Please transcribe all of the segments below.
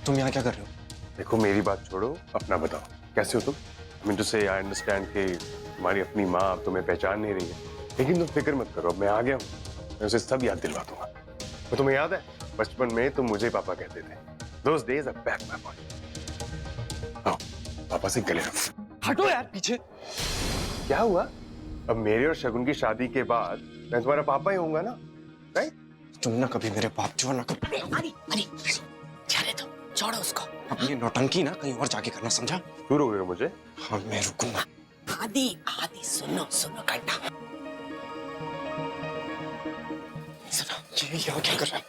तुम यहाँ क्या कर रहे हो? देखो मेरी बात छोड़ो, अपना बताओ कैसे हो तुम? आई मीन टू से आई अंडरस्टैंड कि तुम्हारी अपनी माँ अब तुम्हें पहचान नहीं रही है, लेकिन तुम फिक्र मत करो, अब मैं आ गया हूँ, मैं उसे सब याद दिलवा दूंगा। तो तुम्हें याद है बचपन में तुम मुझे पापा कहते थे, those days are back my boy. आओ पापा से गले रखो। हटो यार पीछे। क्या हुआ? अब मेरे और शगुन की शादी के बाद मैं तुम्हारा पापा ही होऊंगा ना, राइट? तुम ना कभी मेरे बाप जो ना कभी। अरे अरे जाने दो, छोड़ो उसको। अब ये नौटंकी ना कहीं और जाके करना, समझा? दूर हो गए मुझे। हाँ मैं रुकूंगा। आदि आदि सुनो सुनो करना। सुनो ये यहाँ क्या कर रहा है?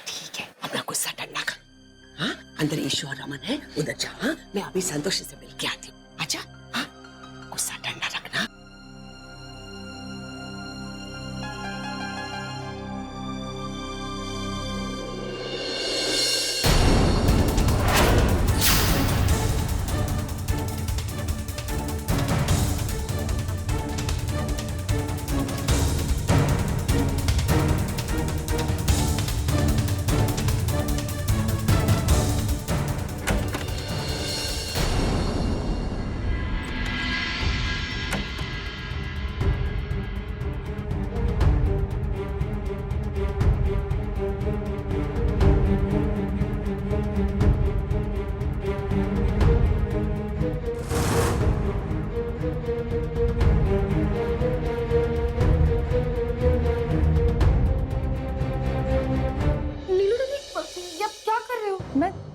ठीक है, अपना गुस्सा ठंडा कर। हाँ अंदर ईश्वर रमन है, उधर जा। हाँ मैं अभी संतोषी से मिल के आती हूँ। अच्छा हाँ गुस्सा ठंडा रखना।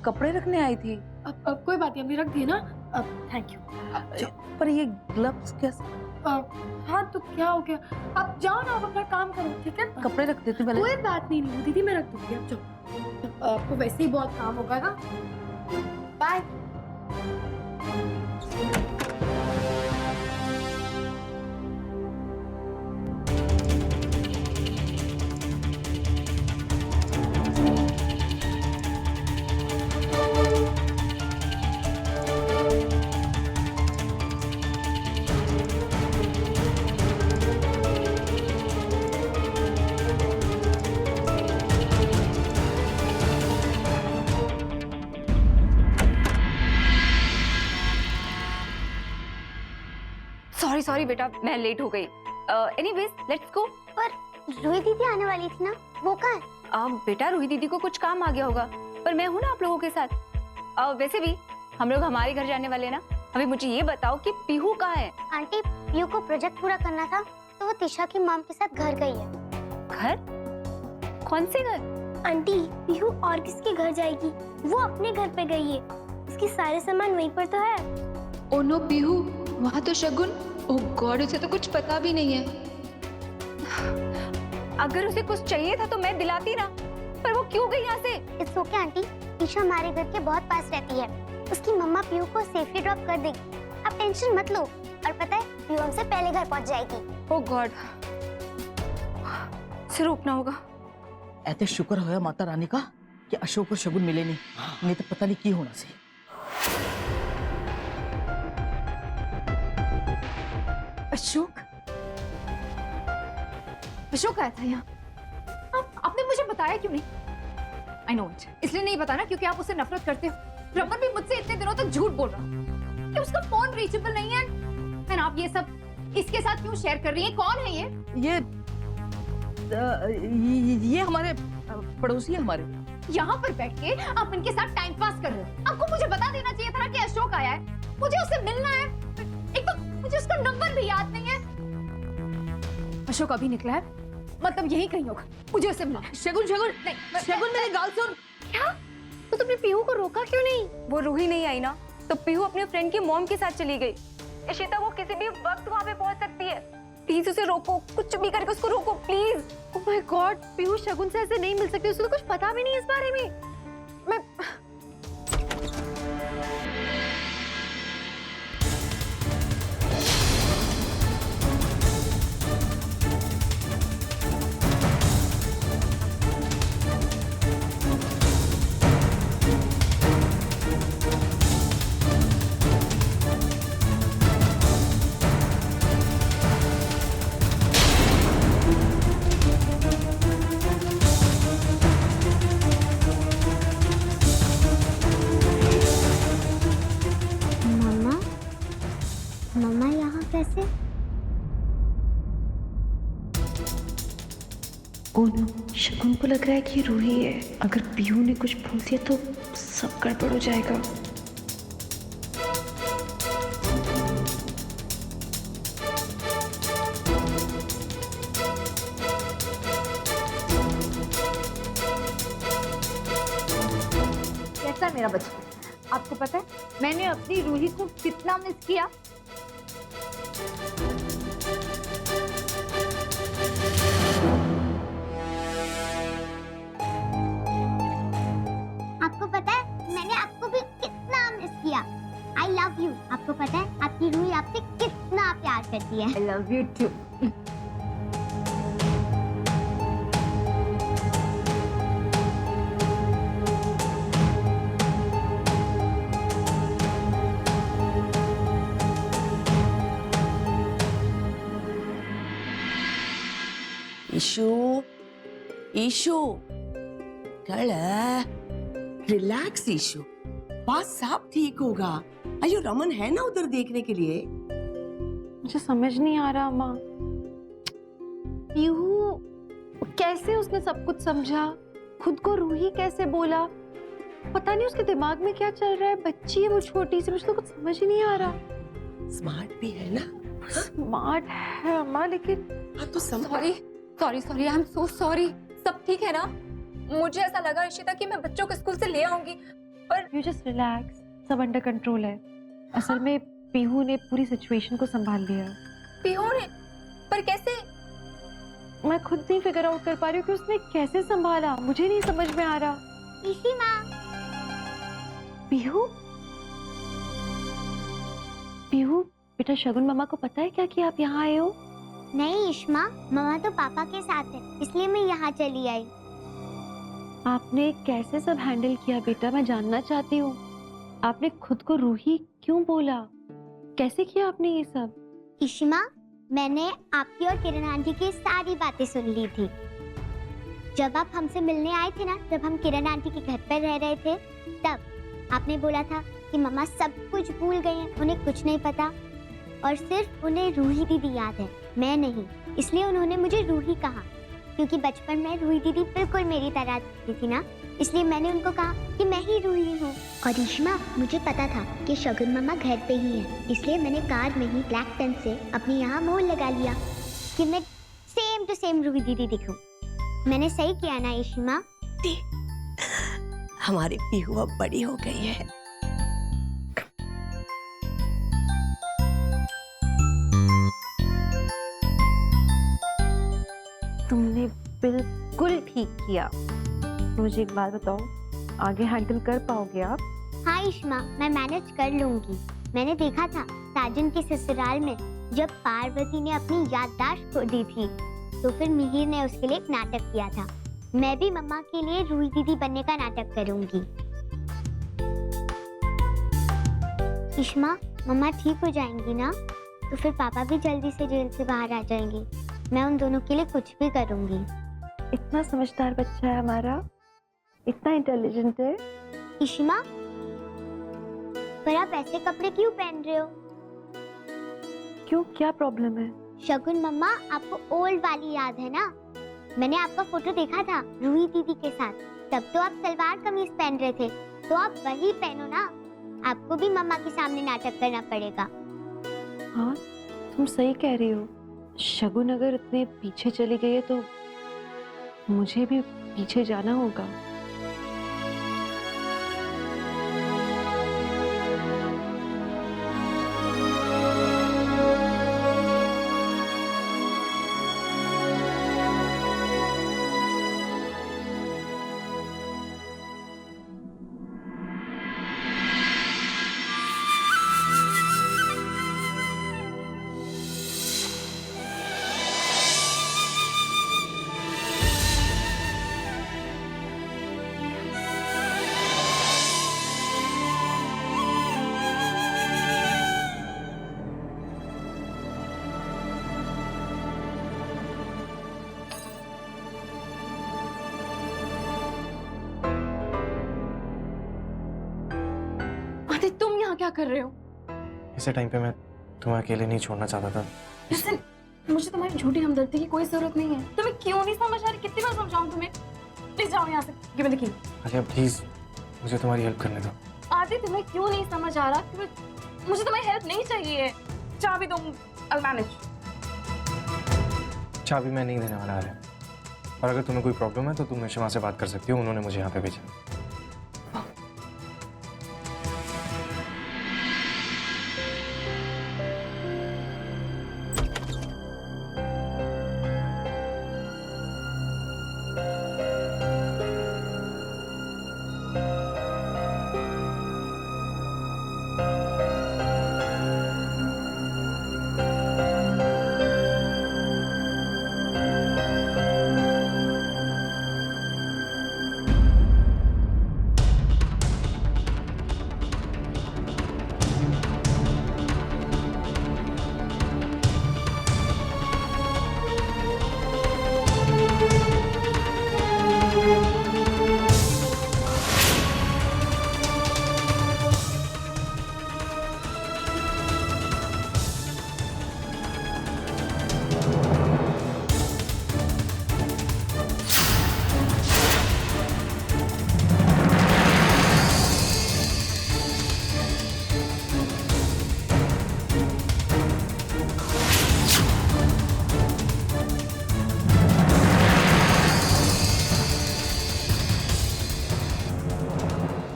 कपड़े रखने आई थी। अब कोई बात नहीं, हमने रख दिए ना। अब थैंक यू। पर ये ग्लव्स कैसे? हाँ तो क्या हो गया, अब जाओ ना, आप अपना काम करो, ठीक है? कपड़े रख देती पहले। कोई बात नहीं नीलू दीदी, मैं रख दूंगी। अब जाओ, आपको वैसे ही बहुत काम होगा ना। बाय। सॉरी बेटा, मैं लेट हो गई। Anyways let's go. पर रूही दीदी आने वाली थी ना, वो कहाँ है? बेटा रूही दीदी को कुछ काम आ गया होगा, पर मैं हूँ ना आप लोगों के साथ। वैसे भी हम लोग हमारे घर जाने वाले ना। अभी मुझे ये बताओ कि पीहू कहाँ है? आंटी पीहू को प्रोजेक्ट पूरा करना था, तो वो तिशा की मॉम के साथ घर गई है। घर? कौन से घर? आंटी पीहू और किसके घर जाएगी, वो अपने घर पे गई है, उसके सारे सामान वहीं पर तो है। ओ नो पीहू, वहाँ तो शगुन। ओह गॉड, उसे तो कुछ पता भी नहीं है। अगर उसे कुछ चाहिए था तो मैं दिलाती ना, पर वो क्यों गई यहाँ से? इट्स ओके आंटी, तिशा हमारे घर के बहुत पास रहती है, उसकी मम्मा पीहू को सेफली ड्रॉप कर देगी, आप टेंशन मत लो। और पता है पीहू हमसे पहले घर पहुँच जाएगी। ओह गॉड, इसे रोकना होगा। ऐसे शुक्र होया माता रानी का कि अशोक और शगुन मिले नहीं तो पता नहीं की होना सी। अशोक, अशोक आया था यहाँ। आपने मुझे बताया क्यों नहीं? आई नो इट, इसलिए नहीं बताना क्योंकि आप उससे नफरत करते हो। रमन भी मुझसे इतने दिनों तक झूठ बोल रहा कि उसका फोन रीचेबल नहीं है। एंड आप ये सब इसके साथ क्यों शेयर कर रही हैं? कौन है ये? ये हमारे पड़ोसी है हमारे। यहाँ पर बैठ के आप इनके साथ टाइम पास कर रहे हो। आपको मुझे बता देना चाहिए था कि अशोक आया है, मुझे उससे मिलना है। एक तो मुझे उसका नंबर भी याद नहीं है। अशोक अभी निकला है, मतलब यही कहीं होगा, मुझे उससे मिलना है। शगुन नहीं, शगुन मेरी गाल सुन। क्या? तो तुमने पीहू को रोका क्यों नहीं? वो रूही नहीं आई ना, तो पीहू अपने फ्रेंड की मॉम के साथ चली गई। इशिता वो किसी भी वक्त वहाँ पे पहुँच सकती है। प्लीज उसे रोको, कुछ भी करके उसको रोको please. Oh my God, Pihu Shagun से ऐसे नहीं मिल सकती, उसे तो कुछ पता भी नहीं इस बारे में। मैं कैसे? ओ नो, शगुन को लग रहा है कि ये रूही है। अगर पीहू ने कुछ बोल दिया तो सब गड़बड़ हो जाएगा। कैसा है मेरा बचपन? आपको पता है मैंने अपनी रूही को कितना मिस किया। आपको पता है मैंने आपको भी कितना मिस किया। आई लव यू। आपको पता है आपकी रूही आपसे कितना प्यार करती है। I love you too. Ishu, Ishu, कल रिलैक्स ईशु, बात सब ठीक होगा। अयो रमन है ना उधर देखने के लिए। मुझे समझ नहीं आ रहा माँ, पीहू कैसे उसने सब कुछ समझा, खुद को रूही कैसे बोला, पता नहीं उसके दिमाग में क्या चल रहा है। बच्ची है वो छोटी सी, मुझे तो कुछ समझ ही नहीं आ रहा। स्मार्ट भी है ना। स्मार्ट है अम्मा, लेकिन हाँ तो समझ। Sorry I am so sorry. सब ठीक है ना? मुझे ऐसा लगा इशिता कि मैं बच्चों को स्कूल से ले आऊंगी, पर यू जस्ट रिलैक्स, सब अंडर कंट्रोल है। असल में पीहू ने पूरी सिचुएशन को संभाल लिया। पीहू ने? पर कैसे? मैं खुद नहीं फिगर आउट कर पा रही हूँ कि उसने कैसे संभाला, मुझे नहीं समझ में आ रहा। इसी माँ। पीहू, पीहू बेटा, शगुन मामा को पता है क्या कि आप यहाँ आए हो? नहीं इश्मा, मम्मा तो पापा के साथ है, इसलिए मैं यहाँ चली आई। आपने कैसे सब हैंडल किया बेटा, मैं जानना चाहती हूँ। आपने खुद को रूही क्यों बोला, कैसे किया आपने ये सब? इश्मा, मैंने आपकी और किरण आंटी की सारी बातें सुन ली थी। जब आप हमसे मिलने आए थे ना, जब हम किरण आंटी के घर पर रह रहे थे, तब आपने बोला था कि मम्मा सब कुछ भूल गए हैं, उन्हें कुछ नहीं पता और सिर्फ उन्हें रूही दीदी याद है, मैं नहीं। इसलिए उन्होंने मुझे रूही कहा, क्योंकि बचपन में रूही दीदी बिल्कुल मेरी तरह दिखती थी ना, इसलिए मैंने उनको कहा कि मैं ही रूही हूँ। और इश्मा, मुझे पता था कि शगुन मम्मा घर पे ही है, इसलिए मैंने कार में ही ब्लैक पेन से अपने यहाँ मोड़ लगा लिया कि मैं सेम टू सेम रूही दीदी दिखूं। मैंने सही किया ना इश्मा? हमारी पीहू अब बड़ी हो गई है। तुमने बिल्कुल ठीक किया। मुझे एक बात बताओ, आगे हैंडल कर पाओगे आप? हाँ इश्मा, मैं मैनेज कर लूंगी। मैंने देखा था साजन के ससुराल में जब पार्वती ने अपनी याददाश्त खो दी थी, तो फिर मिहिर ने उसके लिए एक नाटक किया था। मैं भी मम्मा के लिए रूही दीदी बनने का नाटक करूंगी। इश्मा, मम्मा ठीक हो जाएंगी ना? तो फिर पापा भी जल्दी से जेल से बाहर आ जाएंगे। मैं उन दोनों के लिए कुछ भी करूंगी। इतना समझदार बच्चा है हमारा, इतना इंटेलिजेंट है। इश्मा, पर आप ऐसे कपड़े क्यों पहन रहे हो? क्यों, क्या प्रॉब्लम है? शगुन मम्मा, आपको ओल्ड वाली याद है ना? मैंने आपका फोटो देखा था रूही दीदी के साथ, तब तो आप सलवार कमीज पहन रहे थे, तो आप वही पहनो ना। आपको भी मम्मा के सामने नाटक करना पड़ेगा। हाँ, तुम सही कह रही हो। शगुन अगर इतने पीछे चली गई है तो मुझे भी पीछे जाना होगा। तुम यहाँ क्या कर रहे हो? इसी टाइम पे मैं तुम्हें अकेले नहीं छोड़ना चाहता था। लिसन, मुझे तुम्हारी झूठी हमदर्दी की कोई जरूरत नहीं है। तुम्हें क्यों नहीं समझ आ रही? कितनी बार समझाऊं तुम्हें? प्लीज जाओ यहाँ से। Give me the key. Alia please मुझे तुम्हारी हेल्प करने दो। आदि, तुम्हें क्यों नहीं समझ आ रहा? मुझे तुम्हारी हेल्प नहीं चाहिए। चाबी दो, I'll manage। चाबी मैं नहीं देने वाला है, और अगर तुम्हें कोई प्रॉब्लम है तो तुम शिवा से बात कर सकती हो, उन्होंने मुझे यहाँ पे भेजा।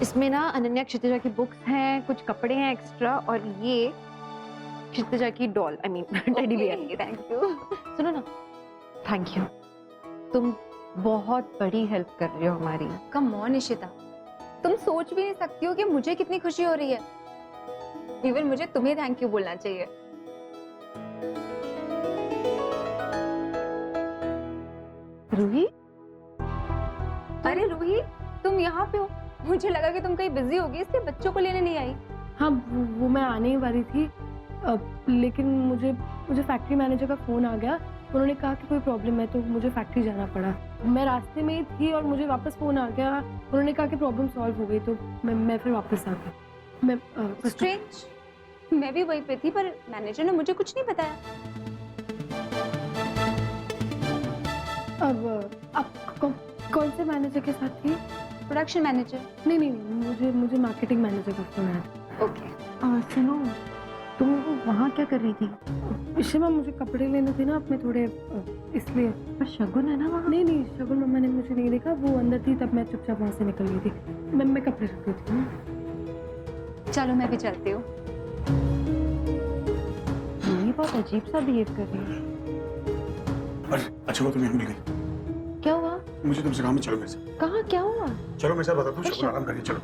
इसमें ना अनन्या क्षितिजा की बुक्स हैं, कुछ कपड़े हैं एक्स्ट्रा, और ये क्षितिजा की doll, I mean teddy bear. Thank you. सुनो ना, थैंक यू, तुम बहुत बड़ी हेल्प कर रही हो हमारी। कम ऑन इशिता, तुम सोच भी नहीं सकती हो कि मुझे कितनी खुशी हो रही है। इवन मुझे तुम्हें थैंक यू बोलना चाहिए। रूही, अरे रूही, तुम यहाँ पे हो? मुझे लगा कि तुम कहीं बिजी होगी इसलिए बच्चों को लेने नहीं आई। हाँ, वो मैं आने ही वाली थी, लेकिन मुझे फैक्ट्री मैनेजर का फ़ोन आ गया। उन्होंने कहा कि कोई प्रॉब्लम है, तो मुझे फैक्ट्री जाना पड़ा। मैं रास्ते में ही थी और मुझे वापस फ़ोन आ गया। उन्होंने कहा कि प्रॉब्लम सॉल्व हो गई, तो मैं फिर वापस आ गई। मैं स्ट्रेंज, मैं भी वहीं पे थी पर मैनेजर ने मुझे कुछ नहीं बताया। अब आप कौन से मैनेजर के साथ थी? Production manager. नहीं, मुझे मार्केटिंग मैनेजर का फ़ोन आया। ओके। सुनो, तुम वहाँ क्या कर रही थी? शिवा, मुझे कपड़े लेने थे ना अपने थोड़े, इसलिए। पर शगुन है ना वहाँ? नहीं, शगुन मम्मा ने मुझे नहीं देखा, वो अंदर थी, तब मैं चुपचाप वहाँ से निकल गई थी। मैं कपड़े रख रही थी। चलो मैं भी चलती हूँ। ये बहुत अजीब सा बिहेव कर रही है। अरे अच्छा हुआ तुम यहाँ मिल गई। क्या हुआ? मुझे तुमसे काम है, चलो मेरे साथ। कहाँ, क्या हुआ? चलो मेरे साथ बताता हूँ, शगुन आराम करिए, चलो।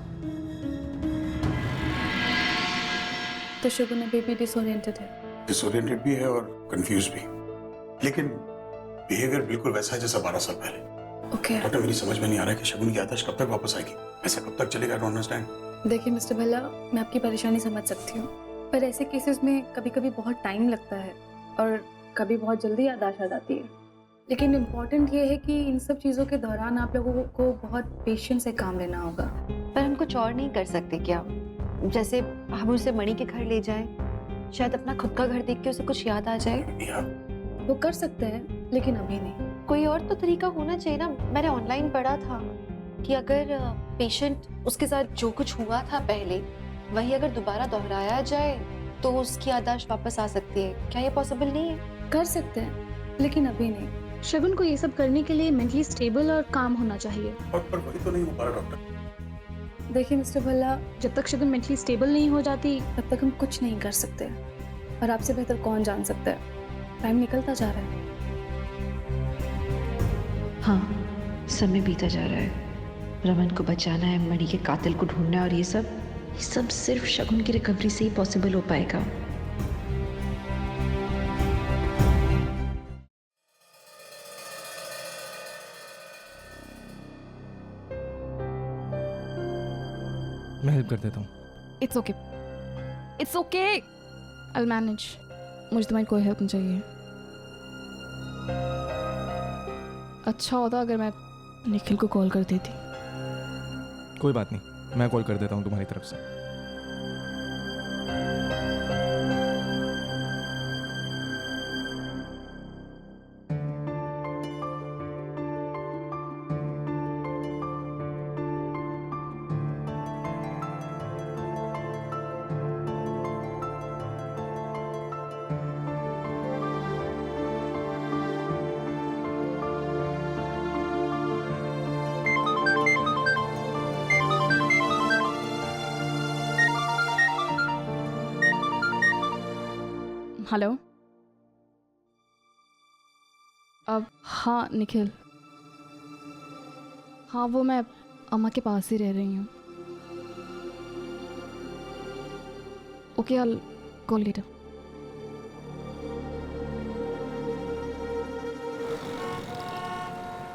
तो शगुन अभी भी डिसोरिएंटेड है। डिसोरिएंटेड भी है और कंफ्यूज भी, लेकिन बिहेवियर बिल्कुल वैसा है जैसा 12 साल पहले। ओके। डॉक्टर, मेरी समझ में नहीं आ रहा है कि शगुन की आदत कब तक वापस आएगी। ऐसा कब तक चलेगा? I don't understand. देखिए मिस्टर भल्ला, मैं आपकी परेशानी समझ सकती हूँ, पर ऐसे केसेस में कभी कभी बहुत टाइम लगता है और कभी बहुत जल्दी याददाश्त आ जाती है। लेकिन इम्पोर्टेंट ये है कि इन सब चीज़ों के दौरान आप लोगों को बहुत पेशेंस से काम लेना होगा। पर हम कुछ और नहीं कर सकते क्या? जैसे हम उसे मणि के घर ले जाएं, शायद अपना खुद का घर देख के उसे कुछ याद आ जाए। वो कर सकते हैं, लेकिन अभी नहीं। कोई और तो तरीका होना चाहिए ना। मैंने ऑनलाइन पढ़ा था कि अगर पेशेंट उसके साथ जो कुछ हुआ था पहले वही अगर दोबारा दोहराया जाए तो उसकी याददाश्त वापस आ सकती है। क्या ये पॉसिबल नहीं है? कर सकते हैं, लेकिन अभी नहीं। शगुन को ये सब करने के लिए मेंटली स्टेबल और काम होना चाहिए। पर वही तो नहीं हो पा रहा डॉक्टर। देखिए मिस्टर भल्ला, जब तक शगुन मेंटली स्टेबल नहीं हो जाती तब तक हम कुछ नहीं कर सकते, और आपसे बेहतर कौन जान सकता है। टाइम निकलता जा रहा है। हाँ, समय बीता जा रहा है। रमन को बचाना है, मणि के कातिल को ढूंढना है, और ये सब सिर्फ शगुन की रिकवरी से ही पॉसिबल हो पाएगा। मैं हेल्प कर देता हूँ। It's okay, it's okay, I manage. मुझे तुम्हारी कोई हेल्प नहीं चाहिए। अच्छा होता अगर मैं निखिल को कॉल कर देती। कोई बात नहीं, मैं कॉल कर देता हूँ तुम्हारी तरफ से। हेलो। अब हाँ निखिल, हाँ वो मैं अम्मा के पास ही रह रही हूँ। Okay, I'll call later.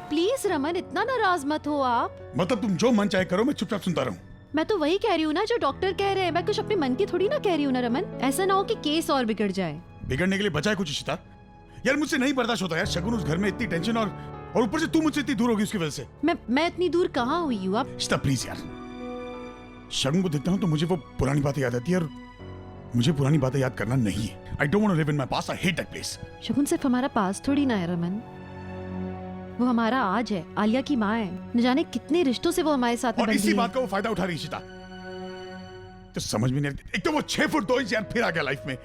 Please Raman, इतना नाराज मत हो आप। मतलब तुम जो मन चाहे करो, मैं चुपचाप सुनता रहूं। मैं तो वही कह रही हूँ ना जो डॉक्टर कह रहे हैं। मैं कुछ अपने मन की थोड़ी ना कह रही हूँ ना रमन। ऐसा ना हो कि केस और बिगड़ जाए। बिगड़ने के लिए बचा है कुछ इशिता? यार मुझसे नहीं बर्दाश्त होता यार, शगुन उस घर में इतनी टेंशन और ऊपर से तू मुझसे इतनी दूर होगी उसकी वजह से। मैं इतनी दूर कहाँ हुई हूँ अब? इशिता प्लीज यार, शगुन को देखता हूँ तो मुझे वो पुरानी बातें याद आती है और मुझे पुरानी बातें याद करना नहीं है। I don't want to live in my past. I hate that place. शगुन सिर्फ हमारा पास थोड़ी ना है रमन, वो हमारा आज है। आलिया की माँ है, न जाने कितने रिश्तों से वो हमारे साथ में और बंधी इसी है। बात का वो फायदा उठा रही इशिता। तो समझ में नहीं आती। एक तो वो 6 फुट 2 इंच यार फिर आ गया लाइफ में।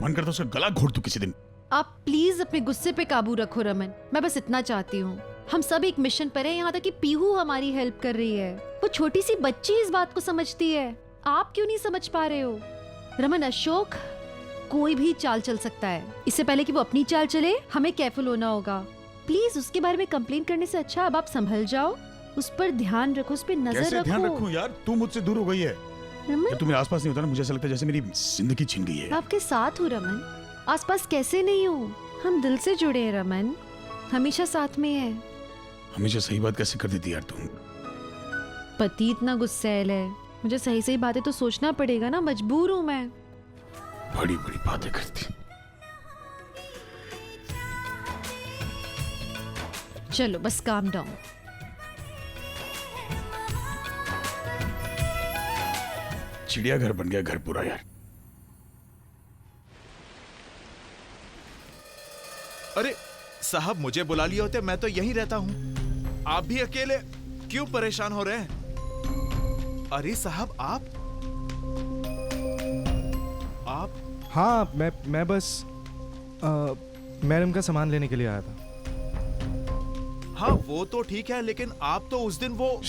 मन करता उसका गला घोट दूं किसी दिन। आप प्लीज अपने गुस्से पे काबू रखो रमन। मैं बस इतना चाहती हूँ, हम सब एक मिशन पर हैं। यहाँ तक कि पीहू हमारी हेल्प कर रही है। वो छोटी सी बच्ची इस बात को समझती है, आप क्यों नहीं समझ पा रहे हो? रमन, अशोक कोई भी चाल चल सकता है। इससे पहले कि वो अपनी चाल चले, हमें केयरफुल होना होगा। प्लीज उसके बारे में कंप्लेन करने से अच्छा अब आप संभल जाओ, उस पर ध्यान रखो, उस पर नजर कैसे रखो। ध्यान रखूं यार? तू मुझसे दूर हो गई है। रमन, जब तू मेरे आसपास नहीं होता ना, मुझे ऐसा लगता है जैसे मेरी जिंदगी छिन गई है। मैं आपके साथ हूँ रमन। आसपास कैसे नहीं हूँ, हम दिल से जुड़े हैं रमन, हमेशा साथ में है। हमेशा सही बात कैसे कर देती यार तुम? पति इतना गुस्सैल है, मुझे सही सही बातें तो सोचना पड़ेगा ना, मजबूर हूँ मैं। बड़ी बड़ी बातें करती। चलो बस काम डाउन। चिड़ियाघर बन गया घर पूरा यार। अरे साहब, मुझे बुला लिए होते, मैं तो यहीं रहता हूँ। आप भी अकेले क्यों परेशान हो रहे हैं? अरे साहब आप हाँ, मैं बस मैडम का सामान लेने के लिए आया था। हाँ वो तो ठीक है, लेकिन आप तो उस दिन वो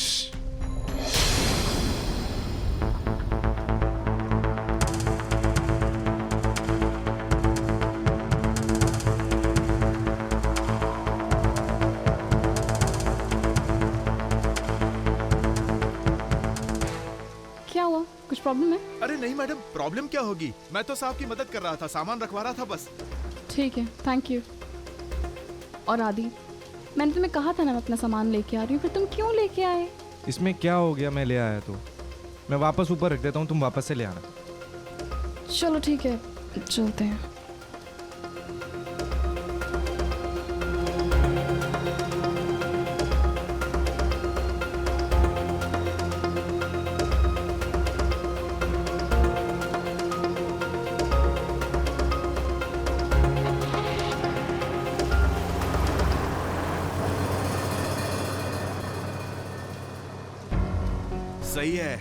क्या हुआ, कुछ प्रॉब्लम है? अरे नहीं मैडम, प्रॉब्लम क्या होगी? मैं तो साहब की मदद कर रहा था, सामान रखवा रहा था बस। ठीक है, थैंक यू। और आदि, मैंने तुम्हें कहा था ना मैं अपना सामान लेके आ रही हूँ, फिर तुम क्यों लेके आए? इसमें क्या हो गया, मैं ले आया तो मैं वापस ऊपर रख देता हूँ, तुम वापस से ले आना। चलो ठीक है, चलते हैं। सही है,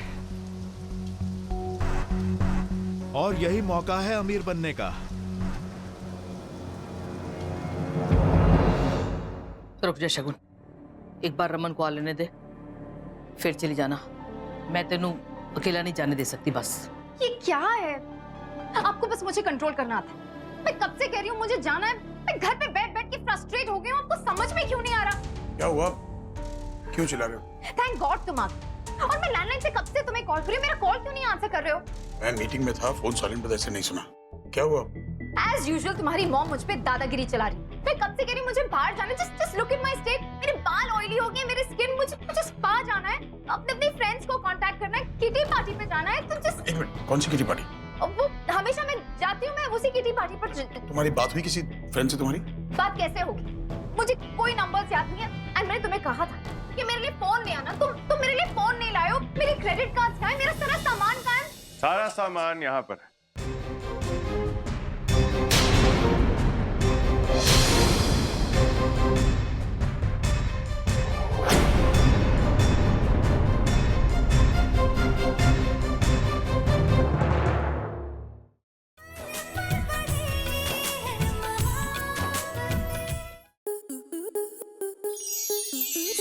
और यही मौका है अमीर बनने का। रुक जा शगुन, एक बार रमन को आ लेने दे, फिर चली जाना। मैं तेनू अकेला नहीं जाने दे सकती बस। ये क्या है? आपको बस मुझे कंट्रोल करना आता है। मैं कब से कह रही हूँ मुझे जाना है। मैं घर पे बैठ बैठ के फ्रस्ट्रेट हो गई हूँ। आपको समझ में क्यों नहीं आ रहा? क्या हुआ? क्यों चिल्ला रहे हो? थैंक गॉड तुम आ गए। और मैं लैंडलाइन से कब से तुम्हें कॉल कर रही हूँ, मेरा कॉल क्यों नहीं आंसर कर रहे हो? मैं मीटिंग में था, फोन साइलेंट पर ऐसे नहीं सुना। क्या हुआ? एज यूजुअल तुम्हारी मॉम मुझ पे दादागिरी चला रही। मैं कब से कह रही हूँ मुझे बाहर जाना है। Just look at my state. मेरे बाल ऑयली हो गए, मेरी स्किन, मुझे स्पा जाना है, अपने फ्रेंड्स को कांटेक्ट करना है, किटी पार्टी पे जाना है। तुम जस्ट एक मिनट, कौन सी किटी पार्टी? वो हमेशा मैं जाती हूँ, मैं उसी किटी पार्टी पर। तुम्हारी बात हुई किसी फ्रेंड से तुम्हारी? बात कैसे होगी? मुझे कोई नंबर याद नहीं है। एंड मैंने तुम्हें कहा था कि मेरे लिए फोन ले आना। तुम मेरे लिए फोन नहीं लाए हो। मेरी क्रेडिट कार्ड कहाँ है? मेरा सारा सामान कहाँ है? सारा सामान यहाँ पर है।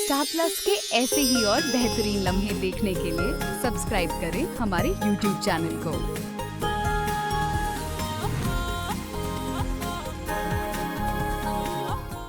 स्टार प्लस के ऐसे ही और बेहतरीन लम्हे देखने के लिए सब्सक्राइब करें हमारे YouTube चैनल को।